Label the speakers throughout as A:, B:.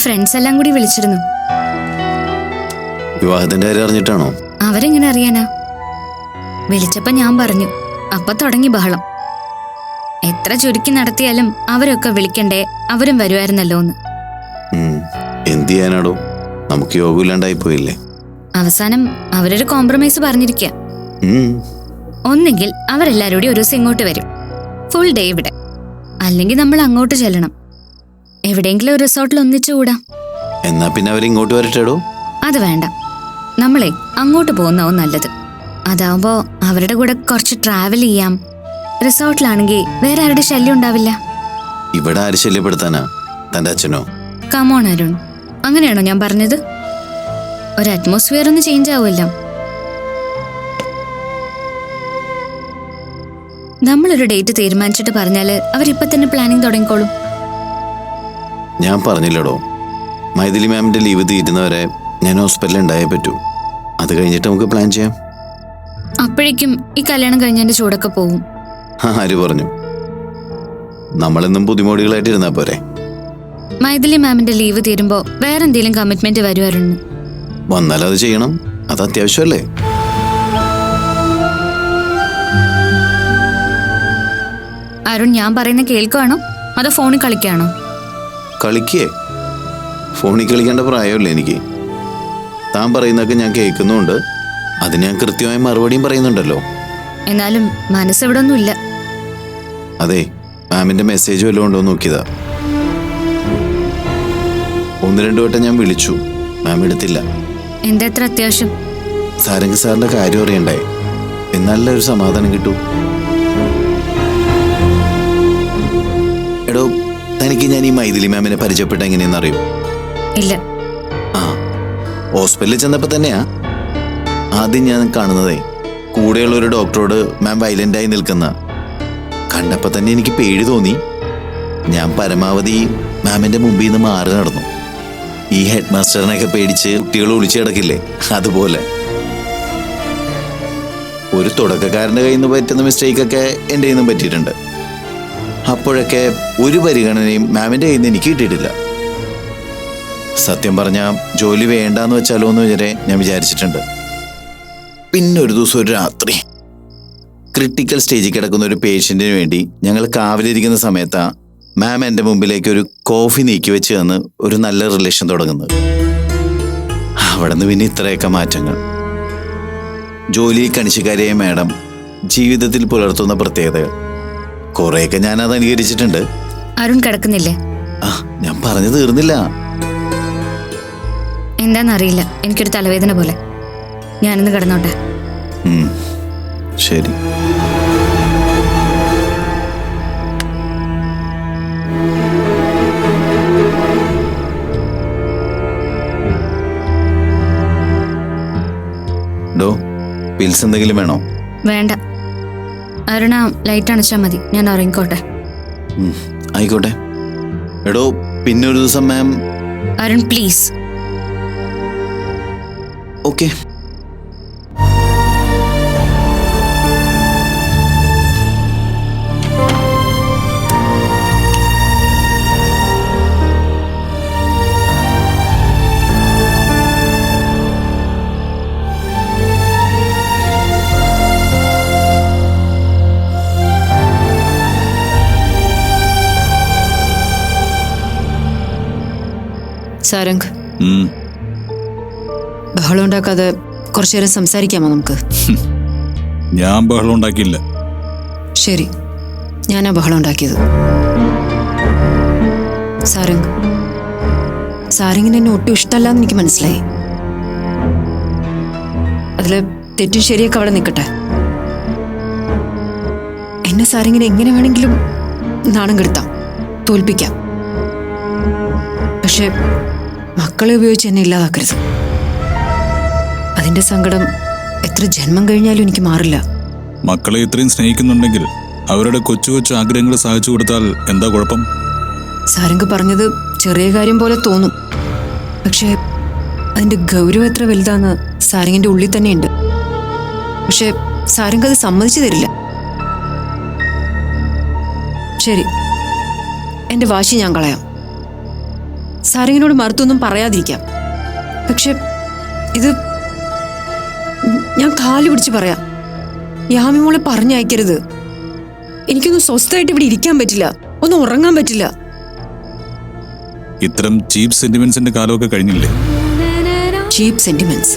A: Friends എല്ലാം കൂടി വിളിച്ചിരുന്നു.
B: വിവാഹത്തിന്റെ കാര്യം അറിഞ്ഞിട്ടാണോ?
A: അവരെങ്ങനെ അറിയാനാ? വിളിച്ചപ്പോ ഞാൻ പറഞ്ഞു. അപ്പൊ തുടങ്ങി ബഹളം. എത്ര ചുരുക്കി നടത്തിയാലും അവരൊക്കെ വിളിക്കണ്ടേ, അവരും വരുമായിരുന്നല്ലോ എന്ന്.
B: എന്ത് ചെയ്യാനാടോ, നമുക്ക് യോഗമില്ലാണ്ടായി പോയില്ലേ.
A: അവസാനം അവരൊരു കോംപ്രമൈസ് പറഞ്ഞിരിക്കുക. ഒന്നെങ്കിൽ അവരെല്ലാരും ഒരു ദിവസം ഇങ്ങോട്ട് വരും, ഫുൾ ഡേ ഇവിടെ. അല്ലെങ്കിൽ നമ്മൾ അങ്ങോട്ട് ചെല്ലണം. എവിടെയെങ്കിലും ഒരു റിസോർട്ടിൽ ഒന്നിച്ചുകൂടാം.
B: എന്നാ പിന്നെ അവരിങ്ങോട്ട് വരട്ടേടോ.
A: അത് വേണ്ട, നമ്മളെ അങ്ങോട്ട് പോകുന്നാവും നല്ലത്. അതാവുമ്പോ അവരുടെ കൂടെ കുറച്ച് ട്രാവൽ ചെയ്യാം. റിസോർട്ടിലാണെങ്കിൽ വേറെ ആരുടെ ശല്യം ഉണ്ടാവില്ല.
B: ഇവിടെ ആര് ശല്യപ്പെടുത്താനാ? തന്റെ അച്ഛനോ?
A: കമോൺ അരുൺ, അങ്ങനെയാണോ ഞാൻ പറഞ്ഞത്? ഒരു അറ്റ്മോസ്ഫിയർ ഒന്ന് ചേഞ്ച് ആവുമല്ലോ. നമ്മളൊരു ഡേറ്റ് തീരുമാനിച്ചിട്ട് പറഞ്ഞാല് അവരിപ്പൊ തന്നെ പ്ലാനിങ് തുടങ്ങിക്കോളും.
B: ഞാൻ പറഞ്ഞില്ലടോ, മൈഥിലി മാമിന്റെ ലീവ് തീരുന്നവരെ ഞാൻ ഹോസ്പിറ്റലിൽ ഉണ്ടായേ പറ്റൂ. അത് കഴിഞ്ഞിട്ട് നമുക്ക് പ്ലാൻ ചെയ്യാം.
A: അപ്പോഴേക്കും ഈ കല്യാണം കഴിഞ്ഞതിന്റെ ചൂടൊക്കെ പോവും.
B: ആര് പറഞ്ഞു? നമ്മളെന്നും പുതുമോടികളായിട്ടിരുന്നാ പോരെ.
A: മൈഥിലി മാമിന്റെ ലീവ് തീരുമ്പോ വേറെന്തെങ്കിലും കമ്മിറ്റ്മെന്റ് വരുവാറുണ്ട്.
B: വന്നാൽ അത് ചെയ്യണം, അത് അത്യാവശ്യമല്ലേ.
A: അരുൺ, ഞാൻ പറയുന്ന കേൾക്കുവാണോ അതോ ഫോണിൽ കളിക്കാണോ?
B: കളിക്കേ? ഫോണിൽ കളിക്കേണ്ട പ്രായമല്ലേ എനിക്ക്. താൻ പറയുന്നതൊക്കെ ഞാൻ കേൾക്കുന്നുണ്ട്, അതിന് ഞാൻ കൃത്യമായ മറുപടിയും പറയുന്നുണ്ടല്ലോ.
A: എന്നാലും മനസ്സെവിടെ ഒന്നുമില്ല.
B: അതെ, മാമിന്റെ മെസ്സേജ് വല്ലതും ഉണ്ടോ നോക്കിയതാ. 1-2 വട്ടം ഞാൻ വിളിച്ചു, മാം എടുത്തില്ല.
A: എന്താ എത്ര അത്യാവശ്യം?
B: സാരംഗ് സാറിന്റെ കാര്യം അറിയണ്ടേ, എന്നാലല്ലേ ഒരു സമാധാനം കിട്ടൂ. എടോ, തനിക്ക് ഞാൻ ഈ മൈഥിലി മാമിനെ പരിചയപ്പെട്ട എങ്ങനെയെന്ന് അറിയൂ?
A: ഇല്ല.
B: ആ, ഹോസ്പിറ്റലിൽ ചെന്നപ്പോ തന്നെയാ ആദ്യം ഞാൻ കാണുന്നതേ. കൂടെയുള്ള ഒരു ഡോക്ടറോട് മാം വയലന്റായി നിൽക്കുന്ന കണ്ടപ്പോ തന്നെ എനിക്ക് പേടി തോന്നി. ഞാൻ പരമാവധി മാമിന്റെ മുമ്പിൽ നിന്ന് മാറി നടന്നു. ഈ ഹെഡ് മാസ്റ്ററിനെയൊക്കെ പേടിച്ച് കുട്ടികൾ ഒളിച്ചു കിടക്കില്ലേ, അതുപോലെ. ഒരു തുടക്കക്കാരന്റെ കയ്യിൽ നിന്ന് പറ്റുന്ന മിസ്റ്റേക്കൊക്കെ എൻ്റെ കയ്യിൽ നിന്നും പറ്റിയിട്ടുണ്ട്. അപ്പോഴൊക്കെ ഒരു പരിഗണനയും മാമിന്റെ കയ്യിൽ നിന്ന് എനിക്ക് കിട്ടിയിട്ടില്ല. സത്യം പറഞ്ഞാൽ ജോലി വേണ്ടാന്ന് വെച്ചാലോ എന്ന് വരെ ഞാൻ വിചാരിച്ചിട്ടുണ്ട്. പിന്നെ ഒരു ദിവസം ഒരു രാത്രി ക്രിട്ടിക്കൽ സ്റ്റേജിൽ കിടക്കുന്ന ഒരു പേഷ്യന്റിന് വേണ്ടി ഞങ്ങൾ കാവലിരിക്കുന്ന സമയത്താ മാം എൻ്റെ മുമ്പിലേക്ക് ഒരു കോഫി നീക്കി വെച്ച് തന്ന് ഒരു നല്ല റിലേഷൻ തുടങ്ങുന്നത്. അവിടെ നിന്ന് പിന്നെ ഇത്രയൊക്കെ മാറ്റങ്ങൾ. ജോലിയിൽ കണിശക്കാരിയായ മാഡം ജീവിതത്തിൽ പുലർത്തുന്ന പ്രത്യേകതകൾ കുറെയൊക്കെ ഞാനത് അനുകരിച്ചിട്ടുണ്ട്.
A: അരുൺ കിടക്കുന്നില്ലേ?
B: ആ, ഞാൻ പറഞ്ഞു തീർന്നില്ല.
A: എന്താന്നറിയില്ല, എനിക്കൊരു തലവേദന പോലെ. ഞാനിന്ന് കിടന്നോട്ടെ.
B: ശരി. ഡോ, പിൽസ് എന്തെങ്കിലും വേണോ?
A: വേണ്ട അരുണ, ലൈറ്റ് അണച്ചാ മതി, ഞാൻ ഉറങ്ങിക്കോട്ടെ.
B: ആയിക്കോട്ടെ. എടോ, പിന്നെ ഒരു ദിവസം മാം.
A: അരുൺ പ്ലീസ്.
B: ഓക്കെ.
C: സാരംഗ്, ബഹളം ഉണ്ടാക്കാതെ കുറച്ചു നേരം സംസാരിക്കാമോ നമുക്ക്?
D: ഞാൻ ബഹളം ഉണ്ടാക്കിയില്ല.
C: ശരി, ഞാനാ ബഹളം ഉണ്ടാക്കിയത്. സാരംഗ്, സാരംഗിന് എന്നെ ഒട്ടും ഇഷ്ടമല്ലാന്ന് എനിക്ക് മനസ്സിലായി. അതില് തെറ്റും ശരിയൊക്കെ അവിടെ നിൽക്കട്ടെ. എന്നെ സാരംഗിനെ എങ്ങനെ വേണമെങ്കിലും നാണം കെടുത്താം, തോൽപ്പിക്കാം. പക്ഷെ മക്കളെ ഉപയോഗിച്ച് എന്നെ ഇല്ലാതാക്കരുത്. അതിന്റെ സങ്കടം എത്ര ജന്മം കഴിഞ്ഞാലും എനിക്ക് മാറില്ല.
D: മക്കളെ ഇത്രയും സ്നേഹിക്കുന്നുണ്ടെങ്കിൽ അവരുടെ കൊച്ചു കൊച്ചു ആഗ്രഹങ്ങൾ സാധിച്ചു കൊടുത്താൽ എന്താ കുഴപ്പം?
C: സാരംഗ് പറഞ്ഞത് ചെറിയ കാര്യം പോലെ തോന്നും, പക്ഷെ അതിന്റെ ഗൗരവം എത്ര വലുതാന്ന് സാരംഗിന്റെ ഉള്ളിൽ തന്നെയുണ്ട്. പക്ഷെ സാരംഗ് അത് സമ്മതിച്ചു തരില്ല. ശരി, എന്റെ വാശി ഞാൻ കളയാം. സാരംഗിനോട് മറുത്തൊന്നും പറയാതിരിക്കാം. പക്ഷെ ഇത് ഞാൻ കാല് പിടിച്ച് പറയാം. യാമി മോളെ പറഞ്ഞയക്കരുത്. എനിക്കൊന്നും സ്വസ്ഥമായിട്ട് ഇവിടെ ഇരിക്കാൻ പറ്റില്ല, ഒന്നും ഉറങ്ങാൻ പറ്റില്ല.
D: ഇത്തരം ചീപ്പ് സെന്റിമെന്റ്സിന്റെ കാലമൊക്കെ കഴിഞ്ഞില്ലേ?
C: ചീപ്പ് സെന്റിമെന്റ്സ്?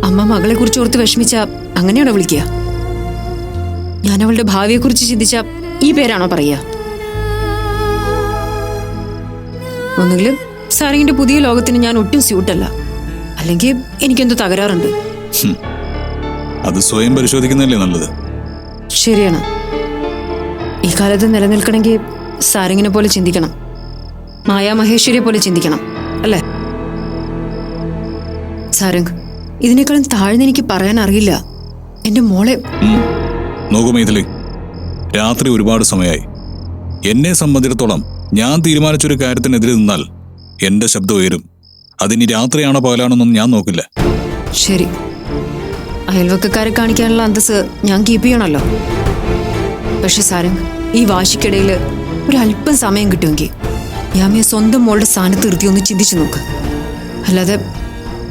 C: അമ്മ മകളെ കുറിച്ച് ഓർത്ത് വിഷമിച്ച അങ്ങനെയാണോ വിളിക്കുക? ഞാൻ അവളുടെ ഭാവിയെ കുറിച്ച് ചിന്തിച്ച ഈ പേരാണോ പറയുക? ഒന്നുകിൽ സാരംഗിന്റെ പുതിയ ലോകത്തിന് ഞാൻ ഒട്ടും സ്യൂട്ടല്ല, അല്ലെങ്കിൽ എനിക്കെന്തോ തകരാറുണ്ട്.
D: അത് സ്വയം പരിശോധിക്കുന്നതല്ലേ നല്ലത്.
C: ശരിയാണ്. ഈ കാലത്ത് നിലനിൽക്കണമെങ്കിൽ സാരംഗിനെ പോലെ ചിന്തിക്കണം, മായാ മഹേശ്വരിയെ പോലെ ചിന്തിക്കണം, അല്ലേ? സാരംഗ്, ഇതിനേക്കാളും താഴ്ന്ന് എനിക്ക് പറയാൻ അറിയില്ല. എന്റെ മോളെ
D: നോക്കൂ മൈഥിലി, രാത്രി ഒരുപാട് സമയമായി. എന്നെ സംബന്ധിച്ചിടത്തോളം ഞാൻ തീരുമാനിച്ചൊരു കാര്യത്തിനെതിരെ നിന്നാൽ എന്റെ ശബ്ദം ഉയരും. അതിനി രാത്രിയാണോ പകലാണോന്നൊന്നും ഞാൻ നോക്കില്ല.
C: ശരി, അയൽവക്കക്കാരെ കാണിക്കാനുള്ള അന്തസ് ഞാൻ കീപ്പ് ചെയ്യണമല്ലോ. പക്ഷെ സാരംഗ്, ഈ വാശിക്കിടയിൽ ഒരല്പം സമയം കിട്ടുമെങ്കിൽ യാമിയെ സ്വന്തം മോളുടെ സ്ഥാനത്ത് നിർത്തി ഒന്ന് ചിന്തിച്ചു നോക്ക്. അല്ലാതെ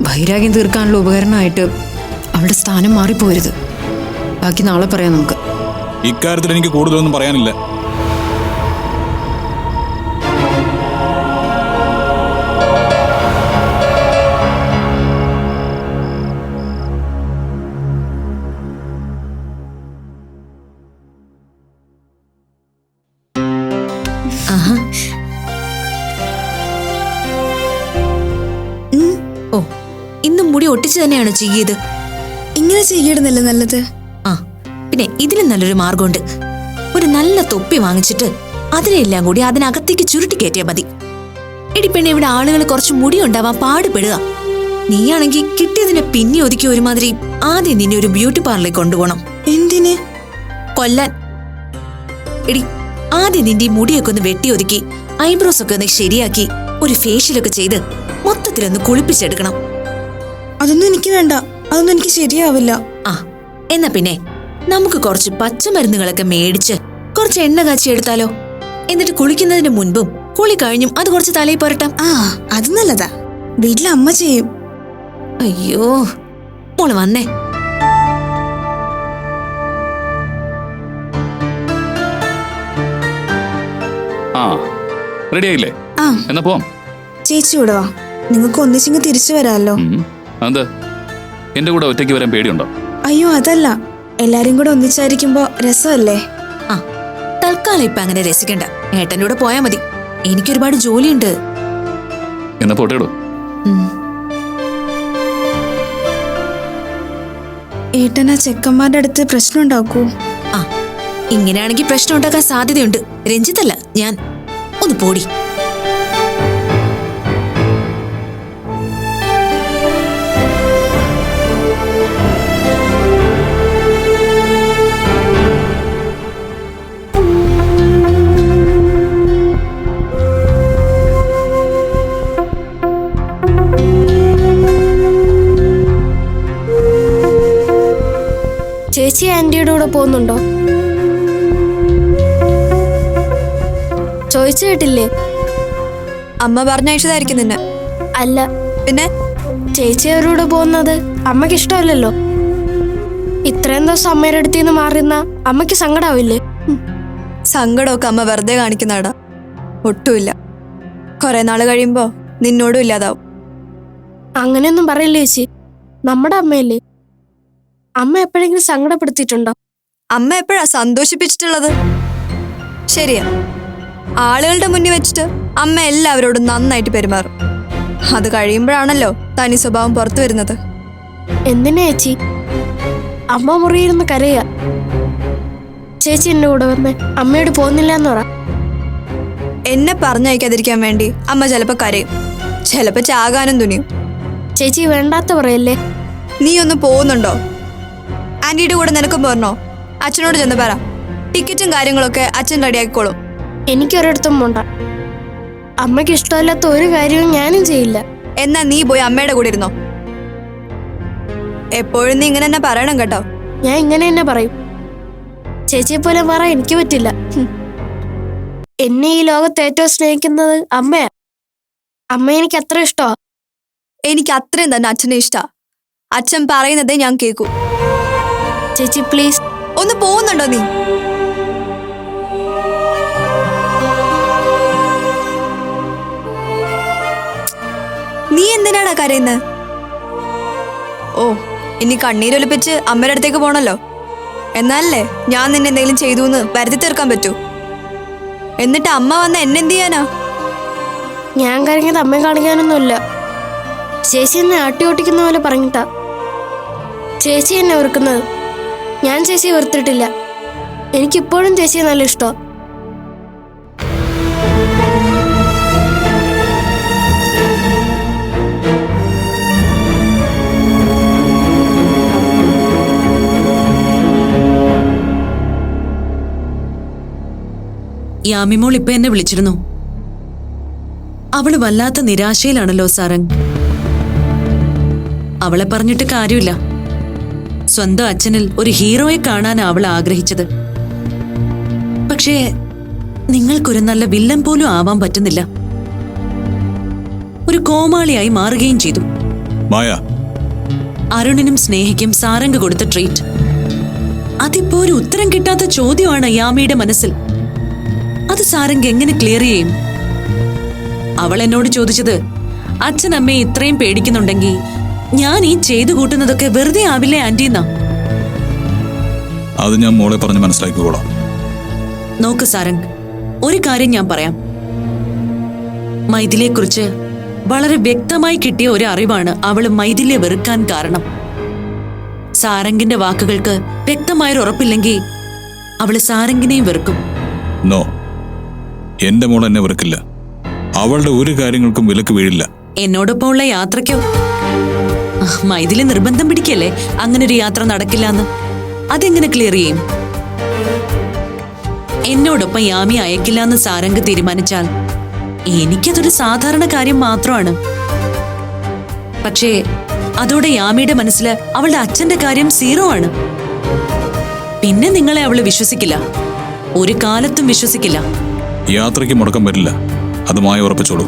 C: വൈരാഗ്യം തീർക്കാനുള്ള ഉപകരണമായിട്ട് അവളുടെ സ്ഥാനം മാറിപ്പോരുത്. ബാക്കി നാളെ പറയാം നമുക്ക്.
D: ഇക്കാര്യത്തിൽ എനിക്ക് കൂടുതലൊന്നും പറയാനില്ല.
E: ഓ, ഇന്ന് മുടി ഒട്ടിച്ച് തന്നെയാണ് ചെയ്യത്.
F: ഇങ്ങനെ ചെയ്യണമെന്നല്ലേ നല്ലത്.
E: ആ, പിന്നെ ഇതിലും നല്ലൊരു മാർഗമുണ്ട്. ഒരു നല്ല തൊപ്പി വാങ്ങിച്ചിട്ട് അതിനെല്ലാം കൂടി അതിനകത്തേക്ക് ചുരുട്ടി കയറ്റിയാൽ മതി. എടിപ്പെണ്ണെ, ഇവിടെ ആളുകൾ കുറച്ച് മുടി ഉണ്ടാവാൻ പാടുപെടുക. നീയാണെങ്കിൽ കിട്ടിയതിനെ പിന്നെ ഒതുക്കി ഒരുമാതിരി ആദ്യം നിന്നെ ഒരു ബ്യൂട്ടി പാർലറിൽ കൊണ്ടുപോകണം.
F: എന്തിന്?
E: കൊല്ലാൻ. എടി, ആദ്യം നിന്റെ മുടിയൊക്കെ ഒന്ന് വെട്ടി ഒതുക്കി ഐബ്രോസ് ഒക്കെ ഒന്ന് ശരിയാക്കി ഒരു ഫേഷ്യലൊക്കെ ചെയ്ത് മൊത്തത്തിലൊന്ന് കുളിപ്പിച്ചെടുക്കണം.
F: അതൊന്നും എനിക്ക് വേണ്ട, അതൊന്നും എനിക്ക് ശരിയാവില്ല.
E: ആ, എന്നാ പിന്നെ നമുക്ക് കുറച്ച് പച്ചമരുന്നുകളൊക്കെ മേടിച്ച് കുറച്ച് എണ്ണ കാച്ചി എടുത്താലോ? എന്നിട്ട് കുളിക്കുന്നതിന് മുൻപും കുളി കഴിഞ്ഞും അത് കുറച്ച് തലയിൽ പുരട്ടാം.
F: ആ, അത് നല്ലതാ. വീട്ടിലെ അമ്മ ചെയ്യും.
E: അയ്യോ, മോള് വന്നേ.
G: ആ, റെഡി ആയില്ലേ?
F: ആ,
G: എന്നാ പോവാം.
F: ചേച്ചി ഇവിടെ വാ, നിങ്ങൾക്ക് ഒന്നിച്ചിങ്ങ് തിരിച്ചു വരാമല്ലോ.
G: അത് എന്റെ കൂടെ ഒറ്റയ്ക്ക് വരാൻ പേടിയുണ്ടോ?
F: അയ്യോ, അതല്ല, എല്ലാരും കൂടെ ഒന്നിച്ചായിരിക്കുമ്പോ രസമല്ലേ.
E: ആ, തൽക്കാലം ഇപ്പൊ അങ്ങനെ രസിക്കണ്ട. ഏട്ടൻ്റെ കൂടെ പോയാ മതി. എനിക്കൊരുപാട് ജോലിയുണ്ട്.
G: എന്നാ പോട്ടേടോ.
F: ഏട്ടനാ ചെക്കന്മാരുടെ അടുത്ത് പ്രശ്നം ഉണ്ടാക്കൂ.
E: ആ, ഇങ്ങനെയാണെങ്കിൽ പ്രശ്നം ഉണ്ടാക്കാൻ സാധ്യതയുണ്ട്. രഞ്ജിത്തല്ല ഞാൻ. ഒന്ന് പോടി.
H: ചേച്ചി ആന്റിയുടെ കൂടെ പോകുന്നുണ്ടോ? ചോദിച്ചു കേട്ടില്ലേ?
F: അമ്മ പറഞ്ഞയച്ചതായിരിക്കും നിന്നെ.
H: അല്ല,
F: പിന്നെ
H: ചേച്ചി അവരോട് പോകുന്നത് അമ്മയ്ക്ക് ഇഷ്ടമല്ലല്ലോ. ഇത്രയും ദിവസം അമ്മയുടെ അടുത്ത് നിന്ന് മാറിയുന്ന അമ്മയ്ക്ക് സങ്കടാവില്ലേ?
F: സങ്കടമൊക്കെ അമ്മ വെറുതെ കാണിക്കുന്നതാടാ. ഒട്ടുമില്ല. കുറെ നാള് കഴിയുമ്പോ നിന്നോടും ഇല്ലാതാവും.
H: അങ്ങനെയൊന്നും പറയില്ലേ ചേച്ചി, നമ്മുടെ അമ്മയല്ലേ. അമ്മ എപ്പോഴെങ്കിലും സങ്കടപ്പെടുത്തിയിട്ടുണ്ടോ?
F: അമ്മ എപ്പോഴാ സന്തോഷിപ്പിച്ചിട്ടുള്ളത്? ശരിയാ, ആളുകളുടെ മുന്നിൽ വെച്ചിട്ട് അമ്മ എല്ലാവരോടും നന്നായിട്ട് പെരുമാറും. അത് കഴിയുമ്പോഴാണല്ലോ തനി സ്വഭാവം പുറത്തു വരുന്നത്.
H: എന്തിനാ ചേച്ചി? അമ്മ മുറിയിരുന്ന് കരയാ. ചേച്ചി എന്റെ കൂടെ വന്ന് അമ്മയോട് പോകുന്നില്ല എന്ന് പറ.
F: എന്നെ പറഞ്ഞയക്കാതിരിക്കാൻ വേണ്ടി അമ്മ ചിലപ്പോ കരയും, ചിലപ്പോ ചാകാനും തുനിയും.
H: ചേച്ചി വേണ്ടാത്ത പറയല്ലേ.
F: നീ ഒന്ന് പോകുന്നുണ്ടോ? ആന്റിയുടെ കൂടെ നിനക്കും പോരണോ? അച്ഛനോട് ചെന്ന് പറ, ടിക്കറ്റും കാര്യങ്ങളൊക്കെ അച്ഛൻ റെഡിയാക്കിക്കോളും.
H: എനിക്കൊരിടത്തും പോണ്ട. അമ്മയ്ക്ക് ഇഷ്ടമല്ലാത്ത ഒരു കാര്യവും ഞാനും ചെയ്യില്ല.
F: എന്നാ നീ പോയി അമ്മയുടെ കൂടെ ഇരുന്നോ. എപ്പോഴും നീ ഇങ്ങനെ തന്നെ പറയണം കേട്ടോ.
H: ഞാൻ ഇങ്ങനെ തന്നെ പറയും. ചേച്ചിയെ പോലെ പറയാൻ എനിക്ക് പറ്റില്ല. എന്നെ ഈ ലോകത്ത് ഏറ്റവും സ്നേഹിക്കുന്നത് അമ്മയാ. അമ്മ എനിക്ക് അത്ര ഇഷ്ടമാ.
F: എനിക്ക് അത്രയും തന്നെ അച്ഛനെ ഇഷ്ടാ. അച്ഛൻ പറയുന്നതേ ഞാൻ കേൾക്കൂ.
H: ചേച്ചി പ്ലീസ്.
F: ഒന്ന് പോകുന്നുണ്ടോ നീ? നീ എന്തിനാടാ കരയുന്നത്? ഓ, ഇനി കണ്ണീരൊലിപ്പിച്ച് അമ്മയുടെ അടുത്തേക്ക് പോണല്ലോ. എന്നാലല്ലേ ഞാൻ നിന്നെ എന്തെങ്കിലും ചെയ്തു എന്ന് വരുത്തി തീർക്കാൻ പറ്റൂ. എന്നിട്ട് അമ്മ വന്ന് എന്നെന്ത് ചെയ്യാനാ?
H: ഞാൻ കരഞ്ഞത് അമ്മയെ കാണിക്കാനൊന്നുമില്ല. ചേച്ചി എന്നെ ആട്ടി ഓട്ടിക്കുന്ന പോലെ പറഞ്ഞിട്ടാ ചേച്ചി എന്നെ വെറുക്കുന്നത്. ഞാൻ ചേച്ചിയെ വെറുത്തിട്ടില്ല. എനിക്കിപ്പോഴും ചേച്ചിയെ നല്ല ഇഷ്ടമാണ്.
E: യാമിമോൾ ഇപ്പൊ എന്നെ വിളിച്ചിരുന്നു. അവള് വല്ലാത്ത നിരാശയിലാണല്ലോ സാരംഗ്. അവളെ പറഞ്ഞിട്ട് കാര്യമില്ല. സ്വന്തം അച്ഛനിൽ ഒരു ഹീറോയെ കാണാൻ അവൾ ആഗ്രഹിച്ചത്. പക്ഷേ നിങ്ങൾക്കൊരു നല്ല വില്ലൻ പോലും ആവാൻ പറ്റുന്നില്ല. ഒരു കോമാളിയായി മാറുകയും ചെയ്തു.
D: മായ,
E: അരുണിനും സ്നേഹിക്കും സാരംഗ് കൊടുത്ത ട്രീറ്റ്. അതിപ്പോ ഒരു ഉത്തരം കിട്ടാത്ത ചോദ്യമാണ് യാമിയുടെ മനസ്സിൽ. അത് സാരംഗ് എങ്ങനെ ക്ലിയർ ചെയ്യും? അവൾ എന്നോട് ചോദിച്ചത്, അച്ഛനമ്മയെ ഇത്രയും പേടിക്കുന്നുണ്ടെങ്കിൽ ഞാൻ ഈ ചെയ്തു കൂട്ടുന്നതൊക്കെ വെറുതെ ആവില്ലേ ആന്റിന്നാ.
D: അത് ഞാൻ മോളെ പറഞ്ഞ് മനസ്സിലാക്കിക്കോളാം.
E: നോക്ക് സാരംഗ്, ഒരു കാര്യം ഞാൻ പറയാം. മൈഥിലിയെ കുറിച്ച് വളരെ വ്യക്തമായി കിട്ടിയ ഒരു അറിവാണ് അവള് മൈഥിലിയെ വെറുക്കാൻ കാരണം. സാരംഗിന്റെ വാക്കുകൾക്ക് വ്യക്തമായൊരു ഉറപ്പില്ലെങ്കിൽ അവള് സാരംഗിനെയും വെറുക്കും.
D: നോ, എന്റെ മോൾ എന്നെ വെറുക്കില്ല. അവളുടെ ഒരു കാര്യങ്ങൾക്കും വിലക്ക് വീഴില്ല.
E: എന്നോടൊപ്പം ഉള്ള യാത്രയ്ക്കോ? മൈഥിലി നിർബന്ധം പിടിക്കല്ലേ അങ്ങനെ ഒരു യാത്ര നടക്കില്ലാന്ന്. അതെങ്ങനെ ക്ലിയർ ചെയ്യും? എന്നോടൊപ്പം യാമി അയക്കില്ലാന്ന് സാരംഗ് തീരുമാനിച്ചാൽ എനിക്കതൊരു സാധാരണ കാര്യം മാത്രമാണ്. പക്ഷേ അതോടെ യാമിയുടെ മനസ്സിൽ അവളുടെ അച്ഛന്റെ കാര്യം 0 ആണ്. പിന്നെ നിങ്ങളെ അവള് വിശ്വസിക്കില്ല. ഒരു കാലത്തും വിശ്വസിക്കില്ല.
D: യാത്രയ്ക്ക് മുടക്കം വരില്ല. അത് മായ ഉറപ്പിച്ചോളൂ.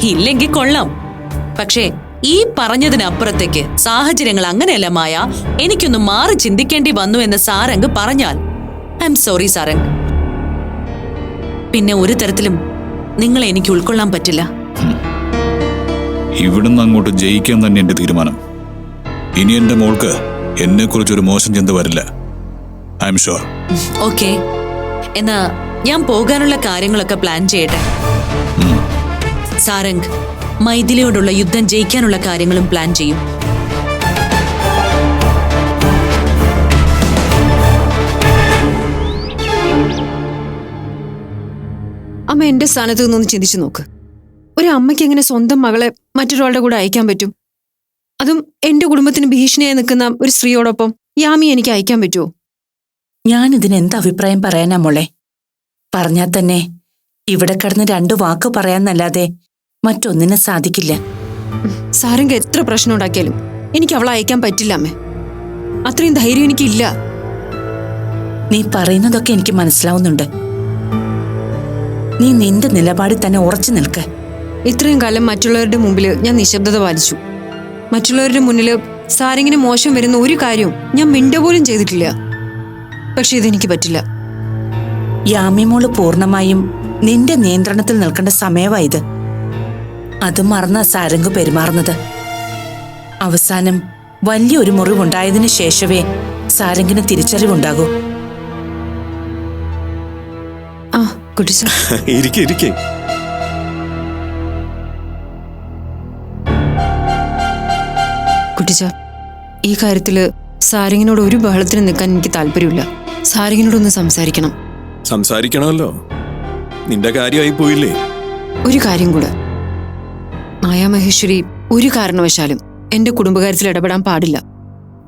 E: ഇല്ലെങ്കിൽ കൊള്ളാം. പക്ഷേ ഈ പറഞ്ഞതിനപ്പുറത്തേക്ക് സാഹചര്യങ്ങൾ അങ്ങനെയല്ല മായ, എനിക്കൊന്ന് മാറി ചിന്തിക്കേണ്ടി വന്നു എന്ന് സാരംഗ് പറഞ്ഞാൽ ഐ എം സോറി സാരംഗ്. പിന്നെ ഒരു തരത്തിലും നിങ്ങളെ എനിക്ക് ഉൾക്കൊള്ളാൻ പറ്റില്ല.
D: ഇവിടുന്ന് അങ്ങോട്ട് ജയിക്കാൻ തന്നെ എന്റെ തീരുമാനം. ഇനി എന്റെ മോൾക്ക് എന്നെ കുറിച്ചൊരു മോശം ചിന്ത വരില്ല. I am sure.
E: ഓക്കെ, എന്നാ ഞാൻ പോകാനുള്ള കാര്യങ്ങളൊക്കെ പ്ലാൻ ചെയ്യട്ടെ. സാരംഗ് മൈഥിലിയോടുള്ള യുദ്ധം ജയിക്കാനുള്ള കാര്യങ്ങളും പ്ലാൻ ചെയ്യും.
C: അമ്മ എന്റെ സ്ഥാനത്ത് നിന്നൊന്ന് ചിന്തിച്ചു നോക്ക്. ഒരു അമ്മയ്ക്ക് എങ്ങനെ സ്വന്തം മകളെ മറ്റൊരാളുടെ കൂടെ അയക്കാൻ പറ്റും? അതും എന്റെ കുടുംബത്തിന് ഭീഷണിയായി നിൽക്കുന്ന ഒരു സ്ത്രീയോടൊപ്പം യാമി എനിക്ക് അയക്കാൻ പറ്റുമോ?
I: ഞാനിതിന് എന്ത് അഭിപ്രായം പറയാനാ മോളെ? പറഞ്ഞാൽ തന്നെ ഇവിടെ കിടന്ന് 2 വാക്ക് പറയാന്നല്ലാതെ മറ്റൊന്നിനും സാധിക്കില്ല.
C: സാരംഗ് എത്ര പ്രശ്നം ഉണ്ടാക്കിയാലും എനിക്ക് അവളെ അയക്കാൻ പറ്റില്ല അമ്മേ. അത്രയും ധൈര്യം എനിക്കില്ല.
I: നീ പറയുന്നതൊക്കെ എനിക്ക് മനസ്സിലാവുന്നുണ്ട്. നീ നിന്റെ നിലപാടിൽ തന്നെ ഉറച്ചു നിൽക്ക്.
C: ഇത്രയും കാലം മറ്റുള്ളവരുടെ മുമ്പിൽ ഞാൻ നിശബ്ദത പാലിച്ചു. മറ്റുള്ളവരുടെ മുന്നിൽ സാരംഗിന് മോശം വരുന്ന ഒരു കാര്യവും ഞാൻ മിണ്ട പോലും ചെയ്തിട്ടില്ല. പക്ഷെ ഇതെനിക്ക് പറ്റില്ല.
I: യാമിമോള് പൂർണ്ണമായും നിന്റെ നിയന്ത്രണത്തിൽ നിൽക്കേണ്ട സമയമായത്. അത് മറന്ന സാരംഗ് പെരുമാറുന്നത്. അവസാനം വലിയൊരു മുറിവുണ്ടായതിനു ശേഷമേ സാരംഗിന് തിരിച്ചറിവുണ്ടാകൂ.
C: ആ കുട്ടിച്ച
J: ഇരിക്കെ.
C: കുട്ടിച്ച, ഈ കാര്യത്തില് സാരംഗിനോട് ഒരു ബഹളത്തിന് നിൽക്കാൻ എനിക്ക് താല്പര്യമില്ല. സാരംഗിനോടൊന്ന് സംസാരിക്കണം.
J: സംസാരിക്കണമല്ലോ, നിന്റെ കാര്യമായി പോയില്ലേ?
C: ഒരു കാര്യം കൂടെ, മായാമഹേശ്വരി ഒരു കാരണവശാലും എന്റെ കുടുംബകാര്യത്തിൽ ഇടപെടാൻ പാടില്ല.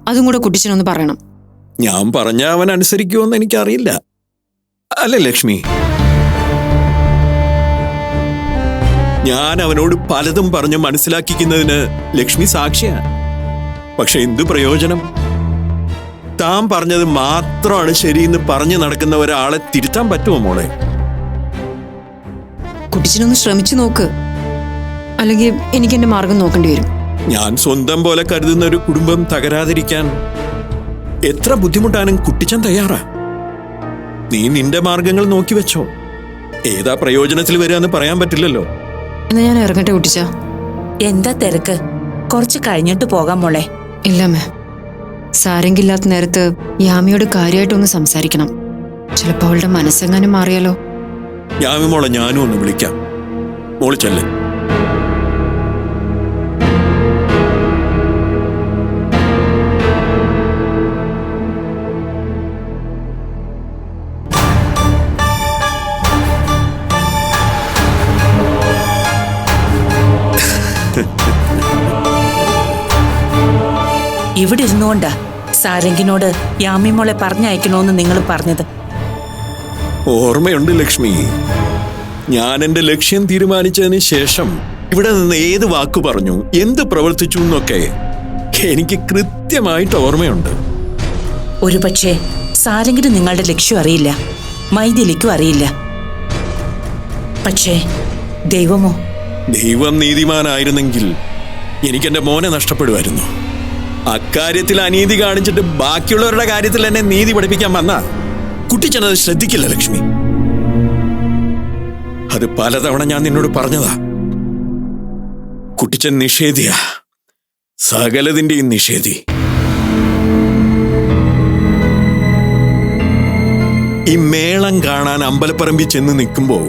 C: അതും കൂടെ കുട്ടിച്ചനൊന്ന് പറയണം.
J: ഞാൻ പറഞ്ഞ അവൻ അനുസരിക്കുമെന്ന് എനിക്കറിയില്ല. അല്ലേ ലക്ഷ്മി? ഞാൻ അവനോട് പലതും പറഞ്ഞ് മനസ്സിലാക്കിക്കുന്നതിന് ലക്ഷ്മി സാക്ഷിയാണ്. പക്ഷെ എന്തു പ്രയോജനം? താൻ പറഞ്ഞത് മാത്രമാണ് ശരിയെന്ന് പറഞ്ഞു നടക്കുന്ന ഒരാളെ തിരുത്താൻ പറ്റുമോ മോളെ?
C: കുട്ടിച്ചനൊന്ന് ശ്രമിച്ചു നോക്ക്. അല്ലെങ്കിൽ എനിക്ക് എന്റെ മാർഗം നോക്കേണ്ടി വരും.
J: ഞാൻ സ്വന്തം പോലെ കരുതുന്ന ഒരു കുടുംബം തകരാതിരിക്കാൻ എത്ര ബുദ്ധിമുട്ടാനും കുട്ടിച്ചൻ തയ്യാറാ. നീ നിന്റെ മാർഗങ്ങൾ നോക്കി വെച്ചോ. ഏതാ പ്രയോജനത്തിൽ വരികയെന്ന് പറയാൻ പറ്റില്ലല്ലോ.
C: എന്നാ ഞാൻ ഇറങ്ങട്ടെ കുട്ടിച്ച.
I: എന്താ തിരക്ക്? കുറച്ച് കഴിഞ്ഞിട്ട് പോകാം മോളെ.
C: ഇല്ലമ്മേ, സാരെങ്കില്ലാത്ത നേരത്ത് യാമിയോട് കാര്യമായിട്ടൊന്ന് സംസാരിക്കണം. ചിലപ്പോ അവളുടെ മനസ്സെങ്ങാനും മാറിയാലോ.
J: യാമി മോളെ ഞാനും ഒന്ന് വിളിക്കാം. മോള് ചെല്ല്.
I: ഇവിടെ ഇരുന്നുകൊണ്ടാ സാരംഗിനോട് യാമി മോളെ പറഞ്ഞയക്കണോന്ന് നിങ്ങൾ പറഞ്ഞത്.
J: ഓർമ്മയുണ്ട് ലക്ഷ്മി. ഞാൻ എന്റെ ലക്ഷ്യം തീരുമാനിച്ചതിന് ശേഷം ഇവിടെ നിന്ന് ഏത് വാക്കു പറഞ്ഞു, എന്ത് പ്രവർത്തിച്ചു എന്നൊക്കെ എനിക്ക് കൃത്യമായിട്ട് ഓർമ്മയുണ്ട്.
I: ഒരുപക്ഷെ സാരംഗിന് നിങ്ങളുടെ ലക്ഷ്യം അറിയില്ല, മൈഥിലിക്കും അറിയില്ല. പക്ഷേ ദൈവമോ?
J: ദൈവം നീതിമാനായിരുന്നെങ്കിൽ എനിക്കെന്റെ മോനെ നഷ്ടപ്പെടുമായിരുന്നു. അക്കാര്യത്തിൽ അനീതി കാണിച്ചിട്ട് ബാക്കിയുള്ളവരുടെ കാര്യത്തിൽ എന്നെ നീതി പഠിപ്പിക്കാൻ വന്ന കുട്ടിച്ചനത് ശ്രദ്ധിക്കില്ല ലക്ഷ്മി. അത് പലതവണ ഞാൻ നിന്നോട് പറഞ്ഞതാ. കുട്ടിച്ചൻ നിഷേധിയാ, സകലതിന്റെയും നിഷേധി. ഈ മേളം കാണാൻ അമ്പലപ്പറമ്പിൽ ചെന്ന് നിൽക്കുമ്പോ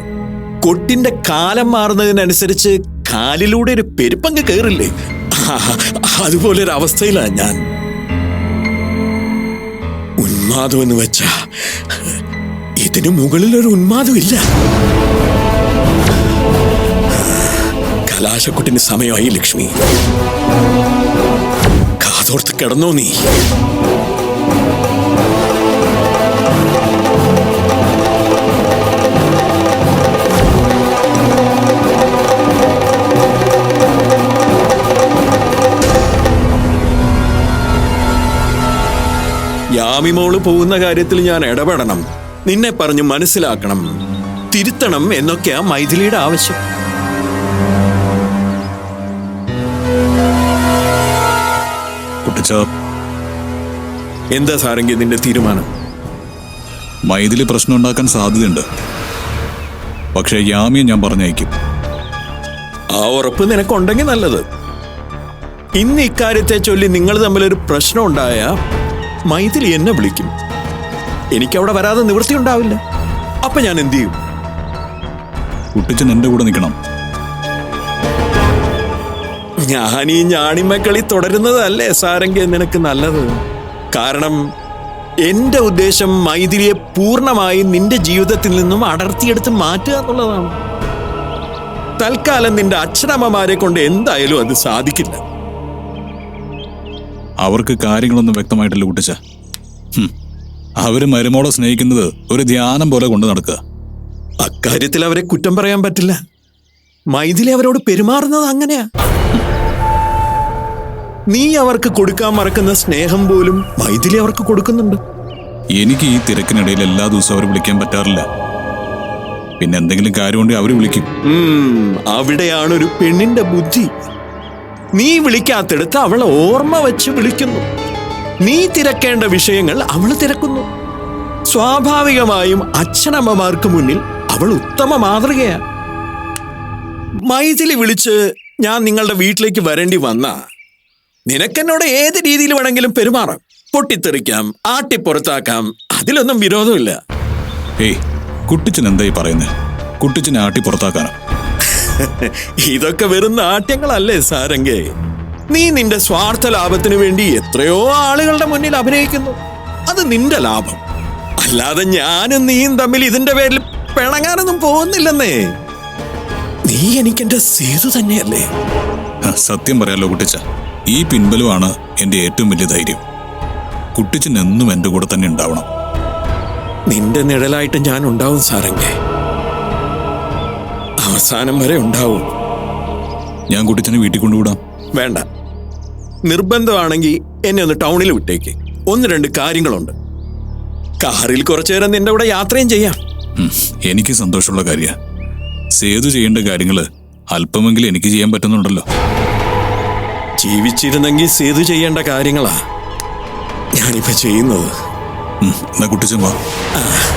J: കൊട്ടിന്റെ കാലം മാറുന്നതിനനുസരിച്ച് കാലിലൂടെ ഒരു പെരുപ്പങ്ക് കയറില്ലേ, അതുപോലൊരു അവസ്ഥയിലാണ് ഞാൻ. ഉന്മാദം എന്ന് വെച്ചാ ഇതിനു മുകളിലൊരു ഉന്മാദം ഇല്ല. കലാശക്കുട്ടിന് സമയമായി ലക്ഷ്മി. കാതോർത്ത് കിടന്നോ നീ. യാമിമോള് പോകുന്ന കാര്യത്തിൽ ഞാൻ ഇടപെടണം, നിന്നെ പറഞ്ഞു മനസ്സിലാക്കണം, തിരുത്തണം എന്നൊക്കെയാ മൈഥിലിയുടെ ആവശ്യം. എന്താ സാരംഗി നിന്റെ തീരുമാനം?
D: മൈഥിലി പ്രശ്നം ഉണ്ടാക്കാൻ സാധ്യതയുണ്ട്. പക്ഷേ യാമിയെ ഞാൻ പറഞ്ഞയക്കും.
J: ആ ഉറപ്പ് നിനക്കുണ്ടെങ്കിൽ നല്ലത്. ഇന്ന് ഇക്കാര്യത്തെ ചൊല്ലി നിങ്ങൾ തമ്മിലൊരു പ്രശ്നം ഉണ്ടായ മൈഥിലി എന്നെ വിളിക്കും. എനിക്കവിടെ വരാതെ നിവൃത്തി ഉണ്ടാവില്ല. അപ്പൊ ഞാൻ എന്ത് ചെയ്യും?
D: കുട്ടിച്ചൻ എന്റെ കൂടെ നിൽക്കണം.
J: ഞാൻ ഈ ഞാണിമക്കളി തുടരുന്നതല്ലേ സാരംഗി നിനക്ക് നല്ലത്. കാരണം എന്റെ ഉദ്ദേശം മൈഥിലിയെ പൂർണ്ണമായി നിന്റെ ജീവിതത്തിൽ നിന്നും അടർത്തിയെടുത്ത് മാറ്റുക എന്നുള്ളതാണ്. തൽക്കാലം നിന്റെ അച്ഛനമ്മമാരെ കൊണ്ട് എന്തായാലും അത് സാധിക്കില്ല.
D: അവർക്ക് കാര്യങ്ങളൊന്നും വ്യക്തമായിട്ടില്ല കുട്ടിച്ച. അവര് മരുമോളെ സ്നേഹിക്കുന്നത് ഒരു ധ്യാനം പോലെ കൊണ്ട് നടക്കുക.
J: അക്കാര്യത്തിൽ അവരെ കുറ്റം പറയാൻ പറ്റില്ല. മൈഥിലി അവരോട് പെരുമാറുന്നത് അങ്ങനെയാ. നീ അവർക്ക് കൊടുക്കാൻ മറക്കുന്ന സ്നേഹം പോലും മൈഥിലി അവർക്ക് കൊടുക്കുന്നുണ്ട്.
D: എനിക്ക് ഈ തിരക്കിനിടയിൽ എല്ലാ ദിവസവും അവർ വിളിക്കാൻ പറ്റാറില്ല. പിന്നെ എന്തെങ്കിലും കാര്യമുണ്ടെങ്കിൽ അവര് വിളിക്കും.
J: അവിടെയാണ് ഒരു പെണ്ണിന്റെ ബുദ്ധി. നീ വിളിക്കാത്തിടത്ത് അവൾ ഓർമ്മ വെച്ച് വിളിക്കുന്നു. നീ തിരക്കേണ്ട വിഷയങ്ങൾ അവൾ തിരക്കുന്നു. സ്വാഭാവികമായും അച്ഛനമ്മമാർക്ക് മുന്നിൽ അവൾ ഉത്തമ മാതൃകയാ. മൈഥിലി വിളിച്ച് ഞാൻ നിങ്ങളുടെ വീട്ടിലേക്ക് വരേണ്ടി വന്നാ നിനക്കെന്നോട് ഏത് രീതിയിൽ വേണമെങ്കിലും പെരുമാറാം. പൊട്ടിത്തെറിക്കാം, ആട്ടിപ്പുറത്താക്കാം, അതിലൊന്നും വിരോധമില്ല.
D: ഏയ്, കുട്ടിച്ചൻ എന്തായി പറയുന്നത്? കുട്ടിച്ചനെ ആട്ടി പുറത്താക്കാനോ?
J: ഇതൊക്കെ വെറും നാട്യങ്ങളല്ലേ സാരംഗേ. നീ നിന്റെ സ്വാർത്ഥ ലാഭത്തിന് വേണ്ടി എത്രയോ ആളുകളുടെ മുന്നിൽ അഭിനയിക്കുന്നു. അത് നിന്റെ ലാഭം. അല്ലാതെ ഞാനും നീയും തമ്മിൽ ഇതിന്റെ പേരിൽ പിണങ്ങാനൊന്നും പോകുന്നില്ലെന്നേ. നീ എനിക്കെന്റെ സേതു തന്നെയല്ലേ.
D: സത്യം പറയാലോ കുട്ടിച്ച, ഈ പിൻബലമാണ് എന്റെ ഏറ്റവും വലിയ ധൈര്യം. കുട്ടിച്ചൻ എന്നും എന്റെ കൂടെ തന്നെ ഉണ്ടാവണം.
J: നിന്റെ നിഴലായിട്ട് ഞാൻ ഉണ്ടാവും സാരംഗേ, അവസാനം വരെ ഉണ്ടാവും.
D: ഞാൻ കുട്ടിച്ചനെ വീട്ടിൽ കൊണ്ടുവിടാം.
J: വേണ്ട, നിർബന്ധമാണെങ്കിൽ എന്നെ ഒന്ന് ടൗണിൽ വിട്ടേക്ക്. 1-2 കാര്യങ്ങളുണ്ട്. കാറിൽ കുറച്ചു നേരം നിന്റെ കൂടെ യാത്രയും ചെയ്യാം.
D: എനിക്ക് സന്തോഷമുള്ള കാര്യ. സേതു ചെയ്യേണ്ട കാര്യങ്ങള് അല്പമെങ്കിലും എനിക്ക് ചെയ്യാൻ പറ്റുന്നുണ്ടല്ലോ.
J: ജീവിച്ചിരുന്നെങ്കിൽ സേതു ചെയ്യേണ്ട കാര്യങ്ങളാ ഞാനിപ്പോ ചെയ്യുന്നത്.
D: എന്നാ കുട്ടിച്ചൻ വാ.
J: ആ